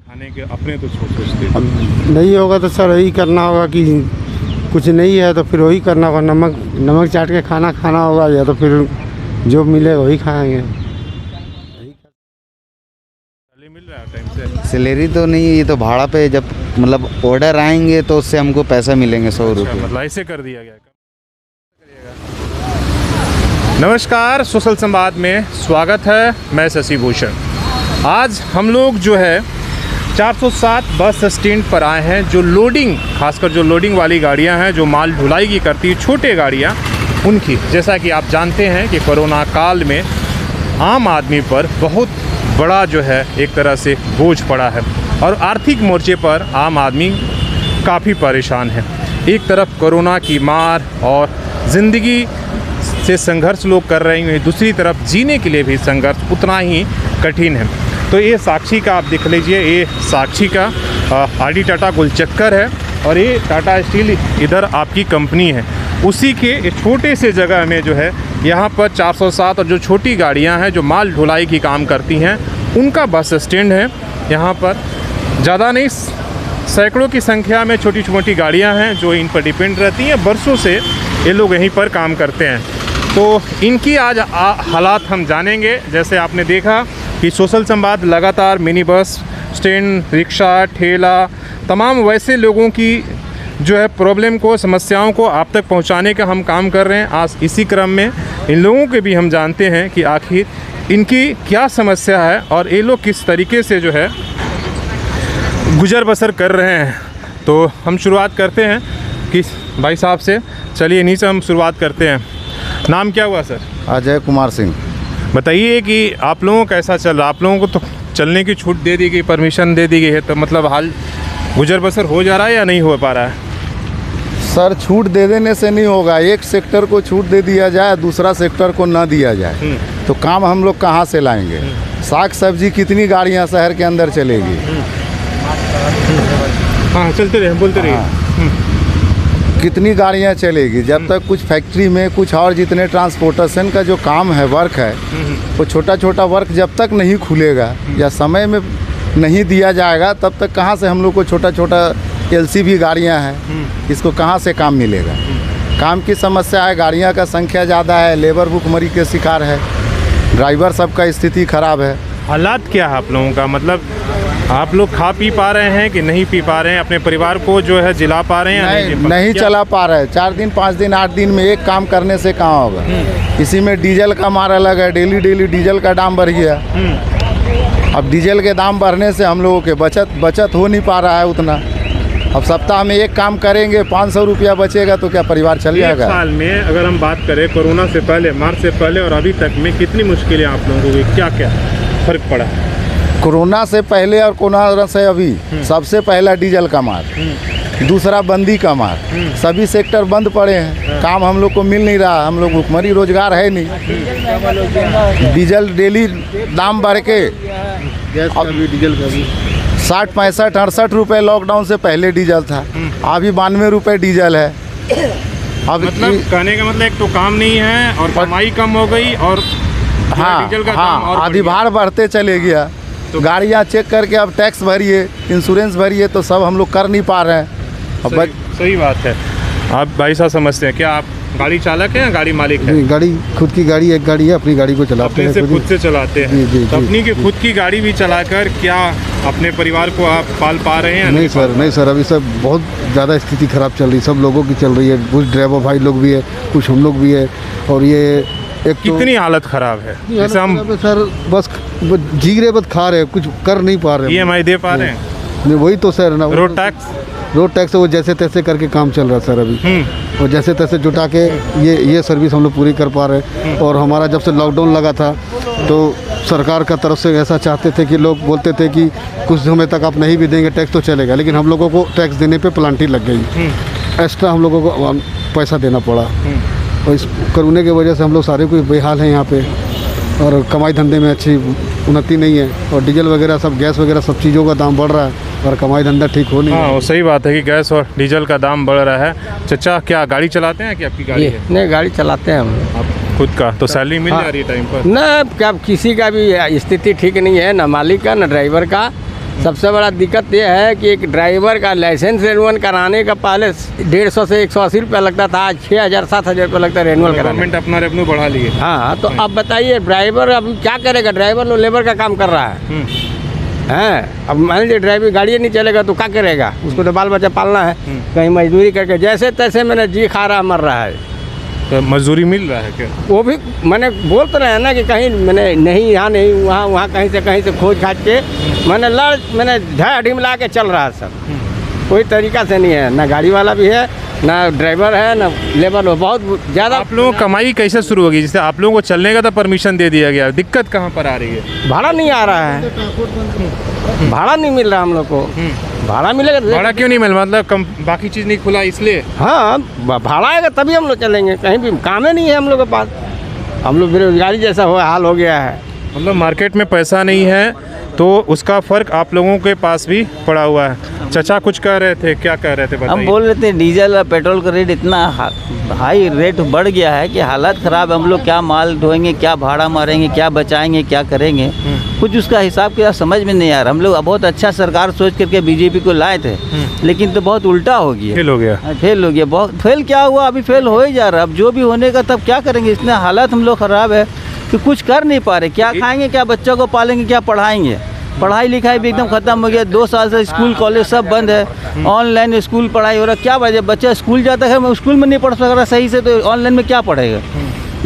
खाने के अपने तो सोचते अब नहीं होगा तो सर वही करना होगा कि कुछ नहीं है तो फिर वही करना होगा, नमक चाट के खाना होगा, या तो फिर जो मिलेगा वही खाएंगे। मिल रहा है टाइम से? सैलरी तो नहीं, ये तो भाड़ा पे जब मतलब ऑर्डर आएंगे तो उससे हमको पैसा मिलेंगे 100 रुपये। मतलब ऐसे कर दिया गया। नमस्कार, सोशल संवाद में स्वागत है। मैं शशि भूषण। आज हम लोग जो है 407 बस स्टैंड पर आए हैं। जो लोडिंग, खासकर जो लोडिंग वाली गाड़ियां हैं, जो माल ढुलाई की करती है, छोटे गाड़ियां, उनकी, जैसा कि आप जानते हैं कि कोरोना काल में आम आदमी पर बहुत बड़ा जो है एक तरह से बोझ पड़ा है और आर्थिक मोर्चे पर आम आदमी काफ़ी परेशान है। एक तरफ कोरोना की मार और ज़िंदगी से संघर्ष लोग कर रहे हैं, दूसरी तरफ जीने के लिए भी संघर्ष उतना ही कठिन है। तो ये साक्षी का आप देख लीजिए, ये साक्षी का आरडी टाटा गुलचक्कर है और ये टाटा स्टील इधर आपकी कंपनी है। उसी के छोटे से जगह में जो है यहाँ पर 407 और जो छोटी गाड़ियाँ हैं जो माल ढुलाई की काम करती हैं, उनका बस स्टैंड है। यहाँ पर ज़्यादा नहीं, सैकड़ों की संख्या में छोटी छोटी गाड़ियाँ हैं जो इन पर डिपेंड रहती हैं। बरसों से ये लोग यहीं पर काम करते हैं। तो इनकी आज हालात हम जानेंगे। जैसे आपने देखा कि सोशल संवाद लगातार मिनी बस स्टैंड, रिक्शा, ठेला, तमाम वैसे लोगों की जो है प्रॉब्लम को, समस्याओं को आप तक पहुंचाने का हम काम कर रहे हैं। आज इसी क्रम में इन लोगों के भी हम जानते हैं कि आखिर इनकी क्या समस्या है और ये लोग किस तरीके से जो है गुजर बसर कर रहे हैं। तो हम शुरुआत करते हैं कि भाई साहब से। चलिए इन्हीं से हम शुरुआत करते हैं। नाम क्या हुआ सर? अजय कुमार सिंह। बताइए कि आप लोगों को कैसा चल रहा? आप लोगों को तो चलने की छूट दे दी गई, परमिशन दे दी गई है, तो मतलब हाल गुजर बसर हो जा रहा है या नहीं हो पा रहा है? सर, छूट दे देने से नहीं होगा। एक सेक्टर को छूट दे दिया जाए, दूसरा सेक्टर को ना दिया जाए तो काम हम लोग कहाँ से लाएंगे? साग सब्जी कितनी गाड़ियाँ शहर के अंदर चलेगी? हाँ, चलते रहे, बोलते रहिए। कितनी गाड़ियाँ चलेगी? जब तक कुछ फैक्ट्री में कुछ और जितने ट्रांसपोर्टेशन का जो काम है, वर्क है, वो छोटा छोटा वर्क जब तक नहीं खुलेगा या समय में नहीं दिया जाएगा, तब तक कहाँ से हम लोग को छोटा छोटा LCV गाड़ियाँ हैं, इसको कहाँ से काम मिलेगा? काम की समस्या है, गाड़ियाँ का संख्या ज़्यादा है, लेबर भुखमरी के शिकार है, ड्राइवर सबका स्थिति खराब है। हालात क्या है आप लोगों का? मतलब आप लोग खा पी पा रहे हैं कि नहीं पी पा रहे हैं? अपने परिवार को जो है जिला पा रहे हैं या नहीं चला पा रहे हैं। 4 दिन 5 दिन 8 दिन में एक काम करने से कहाँ होगा? इसी में डीजल का मार अलग है। डेली डीजल का दाम बढ़ गया। अब डीजल के दाम बढ़ने से हम लोगों के बचत हो नहीं पा रहा है उतना। अब सप्ताह में एक काम करेंगे, 500 रुपया बचेगा तो क्या परिवार चल जाएगा? एक साल में अगर हम बात करें कोरोना से पहले, मार्च से पहले और अभी तक में कितनी मुश्किलें आप लोगों को, क्या क्या फर्क पड़ा? कोरोना से पहले और कोरोना से अभी सबसे पहला डीजल का मार, दूसरा बंदी का मार। सभी सेक्टर बंद पड़े हैं, काम हम लोग को मिल नहीं रहा। हम लोग भुखमरी, रोजगार है नहीं। डीजल डेली दाम बढ़ के गैस भी, डीजल का भी 60 65 68 रुपये लॉकडाउन से पहले डीजल था, अभी 92 रुपये डीजल है। अब मतलब कहने का मतलब एक तो काम नहीं है और कमाई कम हो गई और डीजल का दाम और अधिभार बढ़ते चले गया। तो गाड़ियाँ चेक करके अब टैक्स भरिए, इंश्योरेंस भरिए, तो सब हम लोग कर नहीं पा रहे हैं। अब सही बात है। आप भाई साहब समझते हैं क्या? आप गाड़ी चालक हैं या गाड़ी मालिक हैं? गाड़ी खुद की गाड़ी, एक गाड़ी है, अपनी गाड़ी को चलाते हैं। खुद से चलाते हैं? जी, तो अपनी की खुद की गाड़ी भी चलाकर क्या अपने परिवार को आप पाल पा रहे हैं? नहीं सर, अभी सब बहुत ज़्यादा स्थिति खराब चल रही है। सब लोगों की चल रही है, कुछ ड्राइवर भाई लोग भी है, कुछ हम लोग भी है। और ये एक कितनी हालत खराब है? जैसे हम सर बस जी रहे, बस खा रहे, कुछ कर नहीं पा रहे। EMI दे पा रहे हैं? वही तो सर ना, रोड टैक्स वो जैसे तैसे करके काम चल रहा है सर अभी। और जैसे तैसे जुटा के ये सर्विस हम लोग पूरी कर पा रहे हैं। और हमारा जब से लॉकडाउन लगा था तो सरकार का तरफ से ऐसा चाहते थे कि लोग बोलते थे कि कुछ समय तक आप नहीं भी देंगे टैक्स तो चलेगा, लेकिन हम लोगों को टैक्स देने पे पेनल्टी लग गई। एक्स्ट्रा हम लोगों को पैसा देना पड़ा और इस कोरोना की वजह से हम लोग सारे कोई बेहाल हैं यहाँ पे। और कमाई धंधे में अच्छी उन्नति नहीं है और डीजल वगैरह सब, गैस वगैरह सब चीज़ों का दाम बढ़ रहा है और कमाई धंधा ठीक हो नहीं। हाँ, वो सही बात है कि गैस और डीजल का दाम बढ़ रहा है। चाचा क्या गाड़ी चलाते हैं कि आपकी गाड़ी है? नहीं, गाड़ी चलाते हैं हम। आप खुद का तो सैलरी मिल जा रही है टाइम पर? ना, क्या किसी का भी स्थिति ठीक नहीं है, ना मालिक का ना ड्राइवर का। सबसे बड़ा दिक्कत ये है कि एक ड्राइवर का लाइसेंस रेनुअल कराने का पहले 150 से 180 रुपया लगता था, आज 6,000 7,000 रुपया लगता है रेनुअल कराने। गवर्नमेंट अपना रेवेन्यू बढ़ा लिए। हाँ, तो अब बताइए ड्राइवर अब क्या करेगा? ड्राइवर लोग लेबर का काम कर रहा है हैं। अब मान लीजिए ड्राइवर गाड़ी नहीं चलेगा तो क्या करेगा? उसको तो बाल बच्चा पालना है, कहीं मजदूरी करके जैसे तैसे मैंने जी खा रहा मर रहा है। तो मजदूरी मिल रहा है क्या? वो भी मैंने बोल तो रहे हैं ना कि कहीं मैंने नहीं यहाँ नहीं वहाँ कहीं से खोज खाज के मैंने ढा ढिमला के चल रहा है सब। कोई तरीका से नहीं है, ना गाड़ी वाला भी है, ना ड्राइवर है, ना लेबर। बहुत ज़्यादा। आप लोगों की कमाई कैसे शुरू होगी? जैसे आप लोगों को चलने का तो परमिशन दे दिया गया, दिक्कत कहाँ पर आ रही है? भाड़ा नहीं आ रहा है, भाड़ा नहीं मिल रहा हम लोग को। भाड़ा मिलेगा तो भाड़ा क्यों नहीं मिल, मतलब कम बाकी चीज़ नहीं खुला इसलिए? हाँ, भाड़ा आएगा तभी हम लोग चलेंगे। कहीं भी काम ही नहीं है हम लोग के पास। हम लोग बेरोजगारी जैसा हाल हो गया है। मतलब मार्केट में पैसा नहीं है तो उसका फ़र्क आप लोगों के पास भी पड़ा हुआ है। चाचा कुछ कह रहे थे, क्या कह रहे थे बताइए? हम बोल रहे थे डीजल और पेट्रोल का रेट इतना हाई रेट बढ़ गया है कि हालत ख़राब है। हम लोग क्या माल ढोएंगे, क्या भाड़ा मारेंगे, क्या बचाएंगे, क्या करेंगे, कुछ उसका हिसाब किताब समझ में नहीं आ रहा। हम लोग बहुत अच्छा सरकार सोच करके बीजेपी को लाए थे, लेकिन तो बहुत उल्टा हो गया। फेल हो गया। फेल हो गया। बहुत फेल क्या हुआ, अभी फेल हो ही जा रहा है। अब जो भी होने का तब क्या करेंगे? इतने हालत हम लोग ख़राब है कि कुछ कर नहीं पा रहे। क्या खाएंगे, क्या बच्चों को पालेंगे, क्या पढ़ाएंगे? पढ़ाई लिखाई भी एकदम ख़त्म हो गया। 2 साल से स्कूल कॉलेज सब बंद है। ऑनलाइन स्कूल पढ़ाई हो रहा है। क्या वजह? बच्चा स्कूल जाता है, स्कूल में नहीं पढ़ सक रहा सही से, तो ऑनलाइन में क्या पढ़ेगा?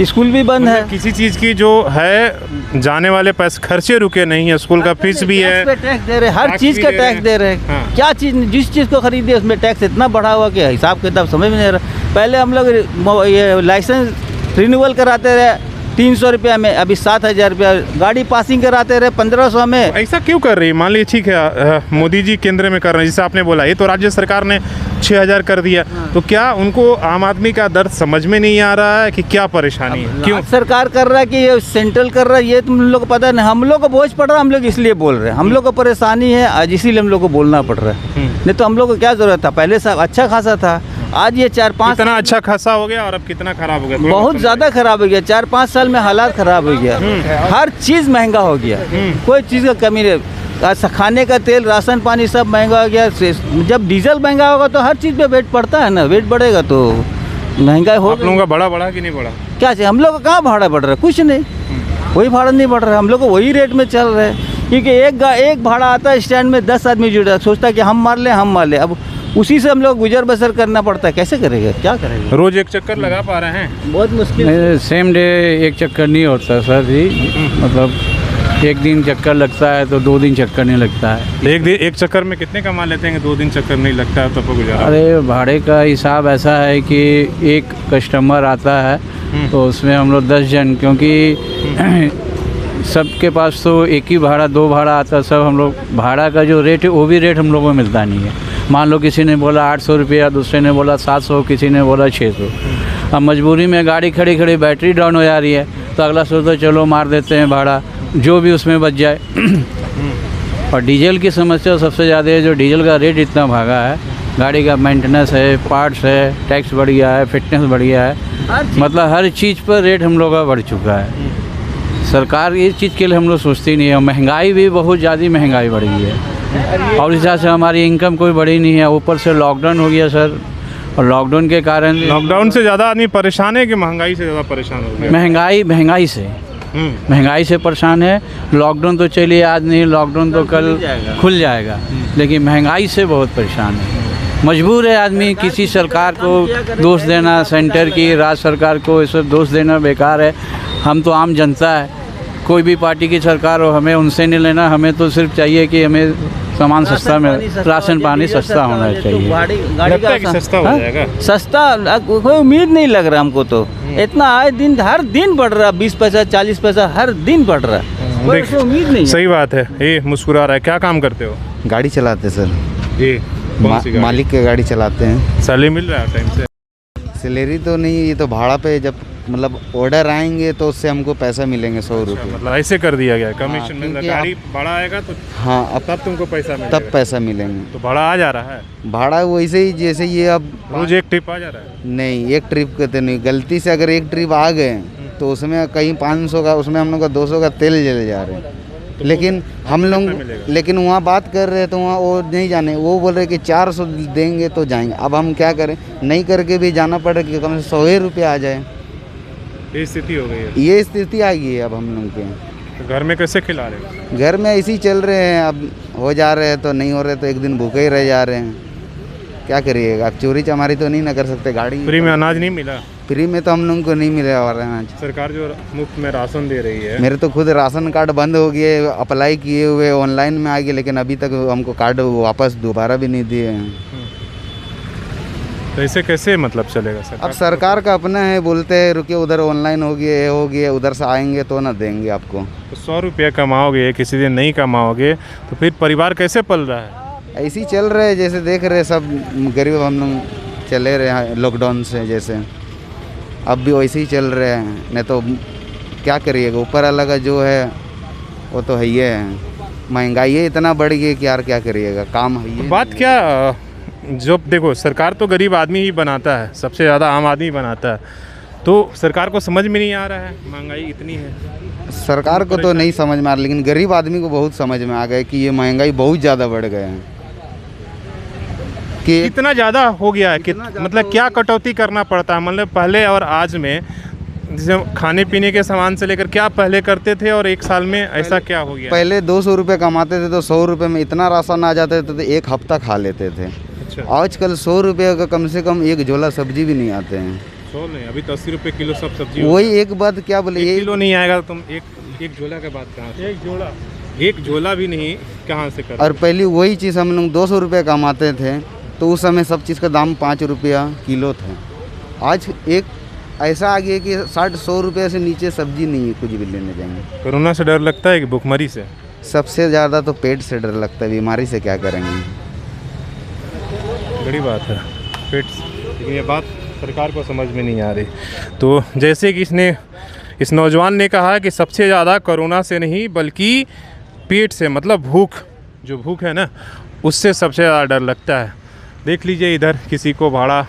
स्कूल भी बंद है। किसी चीज़ की जो है जाने वाले पैसे खर्चे रुके नहीं है। स्कूल का फीस भी है, टैक्स दे रहे, हर चीज़ का टैक्स दे रहे। हाँ। क्या चीज़, जिस चीज़ को खरीदे उसमें टैक्स इतना बढ़ा हुआ कि हिसाब किताब समझ में नहीं आ रहा। पहले हम लोग ये लाइसेंस रिन्यूअल कराते रहे 300 रुपया में, अभी 7,000 रुपया। गाड़ी पासिंग कराते रहे 1,500 में। ऐसा क्यों कर रही है? मान लीजिए ठीक है, मोदी जी केंद्र में कर रहे हैं, जैसे आपने बोला, ये तो राज्य सरकार ने 6,000 कर दिया। तो क्या उनको आम आदमी का दर्द समझ में नहीं आ रहा है कि क्या परेशानी है? क्यों सरकार कर रहा है कि ये सेंट्रल कर रहा है, ये तुम लोग को पता नहीं। हम लोग को बोझ पड़ रहा है, हम लोग इसलिए बोल रहे हैं। हम लोग को परेशानी है आज, इसीलिए हम लोग को बोलना पड़ रहा है। नहीं तो हम लोग को क्या ज़रूरत था? पहले सब अच्छा खासा था, आज ये 4-5 कितना अच्छा खासा हो गया और अब कितना खराब हो गया? बहुत ज़्यादा खराब हो गया। 4-5 साल में हालात खराब हो गया। हर चीज़ महंगा हो गया, कोई चीज़ का कमी नहीं। खाने का तेल, राशन पानी सब महंगा हो गया। जब डीजल महंगा होगा तो हर चीज़ पे वेट पड़ता है ना, वेट बढ़ेगा तो महंगाई हो। आप लोगों का बढ़ा कि नहीं बढ़ा? क्या चाहिए? हम लोग का कहाँ भाड़ा बढ़ रहा है? कुछ नहीं, कोई भाड़ा नहीं बढ़ रहा है। हम लोग को वही रेट में चल रहे हैं, क्योंकि एक भाड़ा आता है स्टैंड में, 10 आदमी जुड़ा सोचता है कि हम मार लें। अब उसी से हम लोग गुजर बसर करना पड़ता है। कैसे करेगा? क्या करेगा? रोज एक चक्कर लगा पा रहे हैं? बहुत मुश्किल। सेम डे एक चक्कर नहीं होता सर जी, मतलब एक दिन चक्कर लगता है तो 2 दिन चक्कर नहीं लगता है। एक चक्कर में कितने कमा लेते हैं? 2 दिन चक्कर नहीं लगता है तो गुजारा? अरे भाड़े का हिसाब ऐसा है कि एक कस्टमर आता है तो उसमें हम लोग 10 जन, क्योंकि सबके पास तो एक ही भाड़ा 2 भाड़ा आता है। सब हम लोग भाड़ा का जो रेट है वो भी रेट हम लोगों को मिलता नहीं है। मान लो किसी ने बोला 800 रुपया, दूसरे ने बोला 700, किसी ने बोला 600। अब मजबूरी में गाड़ी खड़ी बैटरी डाउन हो जा रही है तो अगला सोचता चलो मार देते हैं भाड़ा, जो भी उसमें बच जाए। और डीजल की समस्या सबसे ज़्यादा है, जो डीजल का रेट इतना भागा है। गाड़ी का मेंटेनेंस है, पार्ट्स है, टैक्स बढ़ गया है, फिटनेस बढ़ गया है, मतलब हर चीज़ पर रेट हम लोग का बढ़ चुका है। सरकार इस चीज़ के लिए हम लोग सोचते ही नहीं है। महंगाई भी बहुत ज़्यादा महंगाई बढ़ गई है और इस हिसाब से हमारी इनकम कोई बढ़ी नहीं है। ऊपर से लॉकडाउन हो गया सर, और लॉकडाउन के कारण लॉकडाउन से ज़्यादा आदमी परेशान है कि महंगाई से ज़्यादा परेशान हो गया? महंगाई से परेशान है। लॉकडाउन तो चलिए आज नहीं, लॉकडाउन तो कल खुल जाएगा, लेकिन महंगाई से बहुत परेशान है। मजबूर है आदमी। किसी सरकार को दोष देना, सेंटर की राज्य सरकार को इस दोष देना बेकार है। हम तो आम जनता है, कोई भी पार्टी की सरकार हो, हमें उनसे नहीं लेना। हमें तो सिर्फ चाहिए कि हमें सामान सस्ता मिले, राशन पानी सस्ता होना चाहिए। लगता है कि सस्ता हो जाएगा? सस्ता कोई उम्मीद नहीं लग रहा हमको तो। इतना आए दिन हर दिन बढ़ रहा, 20 पैसा 40 पैसा हर दिन बढ़ रहा, कोई उम्मीद नहीं। सही बात है। ये मुस्कुरा रहा है। क्या काम करते हो? गाड़ी चलाते सर। ये कौन सी गाड़ी? मालिक की गाड़ी चलाते हैं। सैलरी मिल रहा है टाइम से? सैलरी तो नहीं, ये तो भाड़ा पे जब मतलब ऑर्डर आएंगे तो उससे हमको पैसा मिलेंगे 100 रुपये। मतलब ऐसे कर दिया गया कमीशन में? क्योंकि गाड़ी भाड़ा आएगा तो हाँ, अब तब तुमको पैसा मिलेगा? तब पैसा मिलेंगे। तो भाड़ा आ जा रहा है? भाड़ा वैसे ही जैसे ये अब रोज एक ट्रिप आ जा रहा है? नहीं, एक ट्रिप करते नहीं। गलती से अगर एक ट्रिप आ गए तो उसमें कहीं 500 का, उसमें हम लोग का 200 का तेल जल जा रहे हैं। लेकिन हम लोग मिलेगा? लेकिन वहाँ बात कर रहे हैं तो वहाँ वो नहीं जाने, वो बोल रहे कि 400 देंगे तो जाएंगे। अब हम क्या करें, नहीं करके भी जाना पड़े कि कम से 100 रुपये आ जाए। ये स्थिति हो गई है। ये स्थिति आ गई है अब हम लोग के। तो घर में कैसे खिला रहे हो? घर में ऐसे ही चल रहे हैं, अब हो जा रहे हैं तो नहीं हो रहे तो एक दिन भूखे ही रह जा रहे हैं। क्या करिएगा, अब चोरी चमारी तो नहीं ना कर सकते। गाड़ी फ्री में अनाज नहीं मिला? फ्री में तो हम लोग को नहीं मिले और अनाज। सरकार जो मुफ्त में राशन दे रही है, मेरे तो खुद राशन कार्ड बंद हो गए, अप्लाई किए हुए ऑनलाइन में आ गए, लेकिन अभी तक हमको कार्ड वापस दोबारा भी नहीं दिए हैं। तो इसे कैसे मतलब चलेगा सर? अब सरकार का अपना है, बोलते हैं रुकिए उधर ऑनलाइन हो गया, ये हो गया, उधर से आएंगे तो ना देंगे आपको। तो 100 रुपया कमाओगे, किसी दिन नहीं कमाओगे तो फिर परिवार कैसे पल रहा है? ऐसे ही चल रहे हैं, जैसे देख रहे हैं सब गरीब हम लोग चले रहे हैं लॉकडाउन से, जैसे अब भी वैसे ही चल रहे हैं। नहीं तो क्या करिएगा, ऊपर अलग जो है वो तो है ही है। महंगाई है इतना बढ़ गई कि यार क्या करिएगा, काम है ही। बात क्या जो देखो, सरकार तो गरीब आदमी ही बनाता है, सबसे ज़्यादा आम आदमी बनाता है, तो सरकार को समझ में नहीं आ रहा है महंगाई इतनी है। सरकार को तो नहीं समझ में आ रहा, लेकिन गरीब आदमी को बहुत समझ में आ गया कि ये महंगाई बहुत ज़्यादा बढ़ गए हैं। कि इतना ज़्यादा हो गया है कि मतलब क्या कटौती करना पड़ता है, मतलब पहले और आज में, जैसे खाने पीने के सामान से लेकर क्या पहले करते थे और एक साल में ऐसा क्या हो गया? पहले 200 रुपये कमाते थे तो 100 रुपये में इतना राशन आ जाते थे तो एक हफ्ता खा लेते थे। अच्छा, आजकल 100 रुपये का कम से कम एक झोला सब्जी भी नहीं आते हैं। 100 नहीं, अभी तो 80 रुपये किलो सब सब्जी। वही एक बात क्या बोले, 1 ये किलो नहीं आएगा तुम एक झोला का बात कहाँ से? एक झोला भी नहीं, कहाँ से कर? और पहले वही चीज़ हम लोग 200 रुपये कमाते थे तो उस समय सब चीज़ का दाम 5 रुपया किलो था। आज एक ऐसा आ गया कि 60-100 रुपये से नीचे सब्जी नहीं है, कुछ भी लेने जाएंगे। कोरोना से डर लगता है कि भूखमरी से? सबसे ज़्यादा तो पेट से डर लगता है, बीमारी से क्या करेंगे। बड़ी बात है पेट, लेकिन ये बात सरकार को समझ में नहीं आ रही। तो जैसे कि इस नौजवान ने कहा कि सबसे ज़्यादा कोरोना से नहीं बल्कि पेट से, मतलब भूख है ना, उससे सबसे ज़्यादा डर लगता है। देख लीजिए इधर किसी को भाड़ा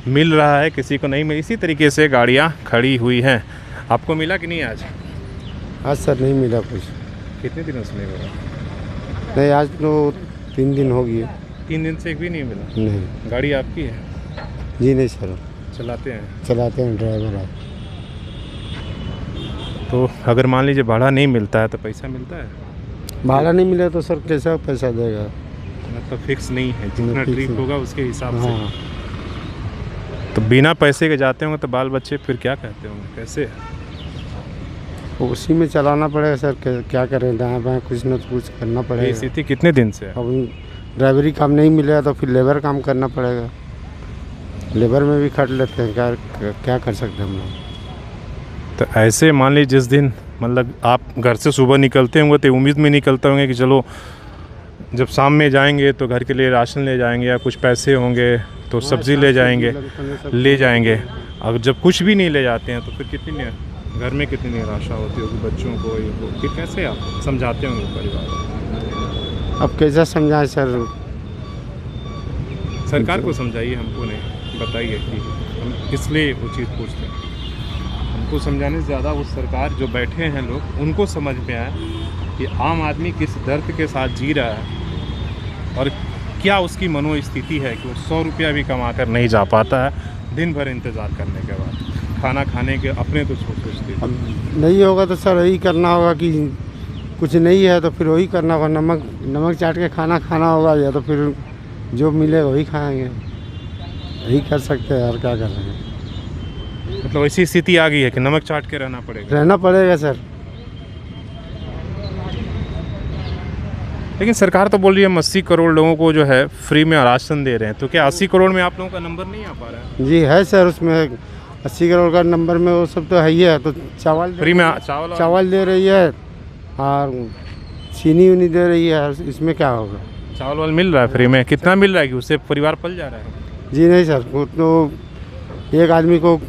मिल रहा है, किसी को नहीं मिल, इसी तरीके से गाड़ियाँ खड़ी हुई हैं। आपको मिला कि नहीं आज? आज सर नहीं मिला कुछ। कितने दिनों से नहीं मिला? नहीं, आज तो 3 दिन हो गए। 3 दिन से एक भी नहीं मिला? नहीं। गाड़ी आपकी है? जी नहीं सर, चलाते हैं? चलाते हैं, ड्राइवर आप। तो अगर मान लीजिए भाड़ा नहीं मिलता है तो पैसा मिलता है? भाड़ा नहीं मिला तो सर कैसा पैसा देगा? मतलब फिक्स नहीं है, जितना फिक्स ट्रिप नहीं। होगा उसके हिसाब हाँ, से। तो बिना पैसे के जाते होंगे तो बाल बच्चे फिर क्या कहते होंगे, कैसे? उसी में चलाना पड़ेगा सर, क्या करें, दाएँ बाएँ कुछ न कुछ करना ये पड़ेगा। स्थिति कितने दिन से है? अब ड्राइवरी काम नहीं मिलेगा तो फिर लेबर काम करना पड़ेगा। लेबर में भी खट लेते हैं, क्या कर सकते हैं हम लोग। तो ऐसे मान लीजिए जिस दिन मतलब आप घर से सुबह निकलते होंगे तो उम्मीद में निकलते होंगे कि चलो जब शाम में जाएंगे तो घर के लिए राशन ले जाएंगे या कुछ पैसे होंगे तो सब्ज़ी ले जाएंगे। अगर जब कुछ भी नहीं ले जाते हैं तो फिर कितनी घर में कितनी निराशा होती होगी बच्चों को, ये वो, फिर कैसे आप समझाते होंगे परिवार को? अब कैसा समझाएं सर? सरकार को समझाइए, हमको नहीं बताइए कि हम किस लिए वो चीज़ पूछते हैं। हमको समझाने से ज़्यादा वो सरकार जो बैठे हैं लोग, उनको समझ में आए कि आम आदमी किस दर्द के साथ जी रहा है और क्या उसकी मनोस्थिति है कि वो 100 रुपया भी कमा कर नहीं जा पाता है दिन भर इंतज़ार करने के बाद। खाना खाने के अपने तो सोचते अब नहीं होगा तो सर वही करना होगा कि कुछ नहीं है तो फिर वही करना होगा, नमक चाट के खाना खाना होगा, या तो फिर जो मिलेगा वही खाएंगे। यही कर सकते हैं यार, क्या कर रहे हैं। मतलब ऐसी स्थिति आ गई है कि नमक चाट के रहना पड़ेगा सर। लेकिन सरकार तो बोल रही है हम 80 करोड़ लोगों को जो है फ्री में राशन दे रहे हैं, तो क्या 80 करोड़ में आप लोगों का नंबर नहीं आ पा रहा है? जी है सर, उसमें 80 करोड़ का नंबर में वो सब तो है ही है। तो फ्री में चावल दे रही है और चीनी उनी दे रही है, इसमें क्या होगा? चावल वाल मिल रहा है फ्री में? कितना मिल रहा है कि उससे परिवार पल जा रहा है? जी नहीं सर, वो तो एक आदमी को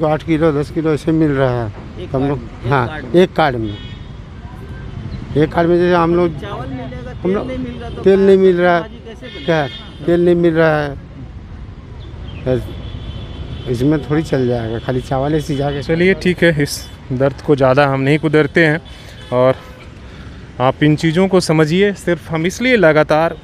8 किलो 10 किलो ऐसे मिल रहा है हम लोग। हाँ, एक कार्ड में जैसे हम लोग तेल नहीं मिल रहा है, क्या तेल नहीं मिल रहा है, इसमें थोड़ी चल जाएगा, खाली चावल ऐसे जाके। चलिए ठीक है, इस दर्द को ज़्यादा हम नहीं कुदरते हैं और आप इन चीज़ों को समझिए। सिर्फ हम इसलिए लगातार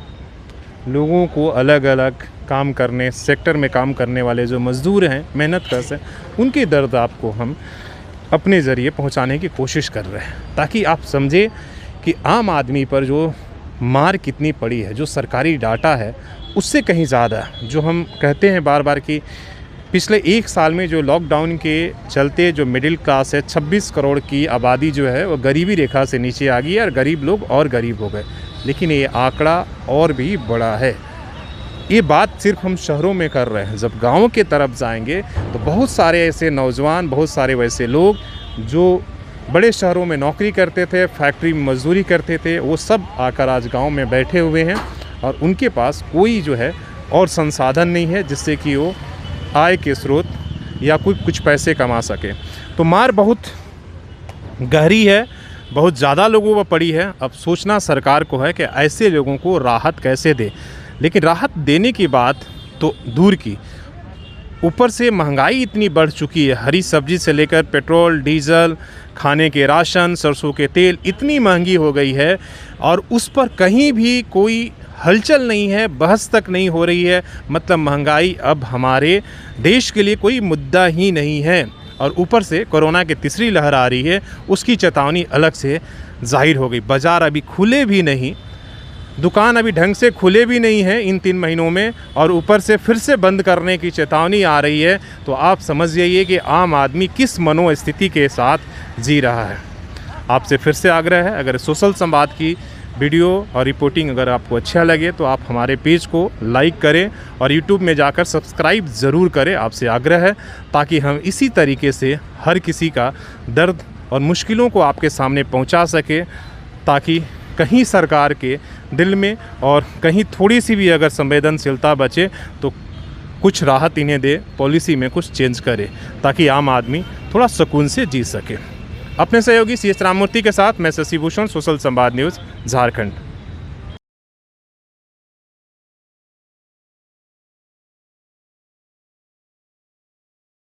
लोगों को अलग अलग काम करने, सेक्टर में काम करने वाले जो मज़दूर हैं, मेहनत कश हैं, उनके दर्द आपको हम अपने ज़रिए पहुंचाने की कोशिश कर रहे हैं, ताकि आप समझे कि आम आदमी पर जो मार कितनी पड़ी है, जो सरकारी डाटा है उससे कहीं ज़्यादा। जो हम कहते हैं बार बार कि पिछले 1 साल में जो लॉकडाउन के चलते जो मिडिल क्लास है, 26 करोड़ की आबादी जो है वो गरीबी रेखा से नीचे आ गई है और गरीब लोग और गरीब हो गए। लेकिन ये आंकड़ा और भी बड़ा है। ये बात सिर्फ हम शहरों में कर रहे हैं। जब गाँव के तरफ जाएंगे तो बहुत सारे ऐसे नौजवान, बहुत सारे वैसे लोग जो बड़े शहरों में नौकरी करते थे, फैक्ट्री में मजदूरी करते थे, वो सब आकर आज गांव में बैठे हुए हैं और उनके पास कोई जो है और संसाधन नहीं है जिससे कि वो आय के स्रोत या कुछ पैसे कमा सके। तो मार बहुत गहरी है, बहुत ज़्यादा लोगों पर पड़ी है। अब सोचना सरकार को है कि ऐसे लोगों को राहत कैसे दे। लेकिन राहत देने की बात तो दूर की, ऊपर से महंगाई इतनी बढ़ चुकी है। हरी सब्जी से लेकर पेट्रोल, डीजल, खाने के राशन, सरसों के तेल इतनी महंगी हो गई है और उस पर कहीं भी कोई हलचल नहीं है, बहस तक नहीं हो रही है। मतलब महंगाई अब हमारे देश के लिए कोई मुद्दा ही नहीं है। और ऊपर से कोरोना की तीसरी लहर आ रही है, उसकी चेतावनी अलग से जाहिर हो गई। बाज़ार अभी खुले भी नहीं, दुकान अभी ढंग से खुले भी नहीं है इन 3 महीनों में, और ऊपर से फिर से बंद करने की चेतावनी आ रही है। तो आप समझ जाइए कि आम आदमी किस मनोस्थिति के साथ जी रहा है। आपसे फिर से आग्रह है, अगर सोशल संवाद की वीडियो और रिपोर्टिंग अगर आपको अच्छा लगे तो आप हमारे पेज को लाइक करें और यूट्यूब में जाकर सब्सक्राइब ज़रूर करें। आपसे आग्रह है, ताकि हम इसी तरीके से हर किसी का दर्द और मुश्किलों को आपके सामने पहुंचा सके, ताकि कहीं सरकार के दिल में और कहीं थोड़ी सी भी अगर संवेदनशीलता बचे तो कुछ राहत इन्हें दे, पॉलिसी में कुछ चेंज करे, ताकि आम आदमी थोड़ा सुकून से जी सके। अपने सहयोगी CS राममूर्ति के साथ मैं शशि भूषण, सोशल संवाद न्यूज़, झारखंड।